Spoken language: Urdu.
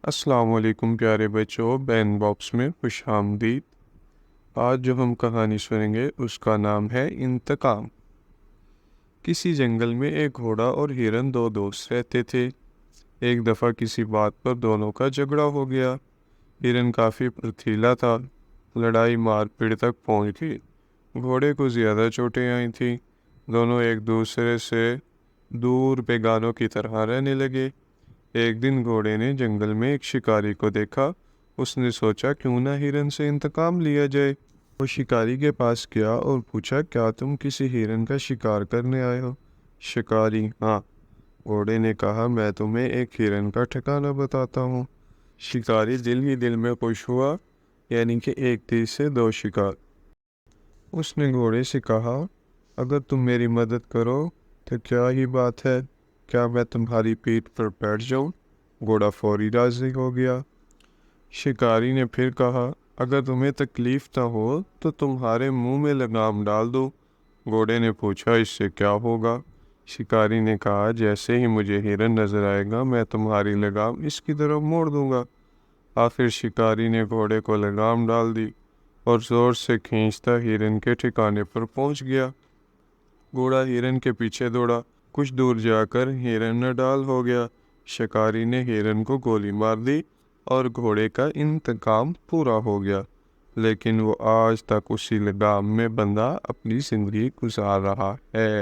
السلام علیکم پیارے بچوں، بین باکس میں خوش آمدید۔ آج جو ہم کہانی سنیں گے اس کا نام ہے انتقام۔ کسی جنگل میں ایک گھوڑا اور ہرن دو دوست رہتے تھے۔ ایک دفعہ کسی بات پر دونوں کا جھگڑا ہو گیا۔ ہرن کافی پرتیلا تھا، لڑائی مار پیٹ تک پہنچ گئی۔ گھوڑے کو زیادہ چوٹیں آئی تھیں۔ دونوں ایک دوسرے سے دور بیگانوں کی طرح رہنے لگے۔ ایک دن گھوڑے نے جنگل میں ایک شکاری کو دیکھا۔ اس نے سوچا کیوں نہ ہرن سے انتقام لیا جائے۔ وہ شکاری کے پاس گیا اور پوچھا، کیا تم کسی ہرن کا شکار کرنے آئے ہو؟ شکاری: ہاں۔ گھوڑے نے کہا، میں تمہیں ایک ہرن کا ٹھکانہ بتاتا ہوں۔ شکاری دل ہی دل میں خوش ہوا، یعنی کہ ایک تیر سے دو شکار۔ اس نے گھوڑے سے کہا، اگر تم میری مدد کرو تو کیا ہی بات ہے، کیا میں تمہاری پیٹھ پر بیٹھ جاؤں؟ گھوڑا فوری راضی ہو گیا۔ شکاری نے پھر کہا، اگر تمہیں تکلیف نہ ہو تو تمہارے منہ میں لگام ڈال دو۔ گھوڑے نے پوچھا، اس سے کیا ہوگا؟ شکاری نے کہا، جیسے ہی مجھے ہرن نظر آئے گا میں تمہاری لگام اس کی طرف موڑ دوں گا۔ آخر شکاری نے گھوڑے کو لگام ڈال دی اور زور سے کھینچتا ہرن کے ٹھکانے پر پہنچ گیا۔ گھوڑا ہرن کے پیچھے دوڑا، کچھ دور جا کر ہرن نڈال ہو گیا۔ شکاری نے ہرن کو گولی مار دی اور گھوڑے کا انتقام پورا ہو گیا، لیکن وہ آج تک اسی لگام میں بندھا اپنی زندگی گزار رہا ہے۔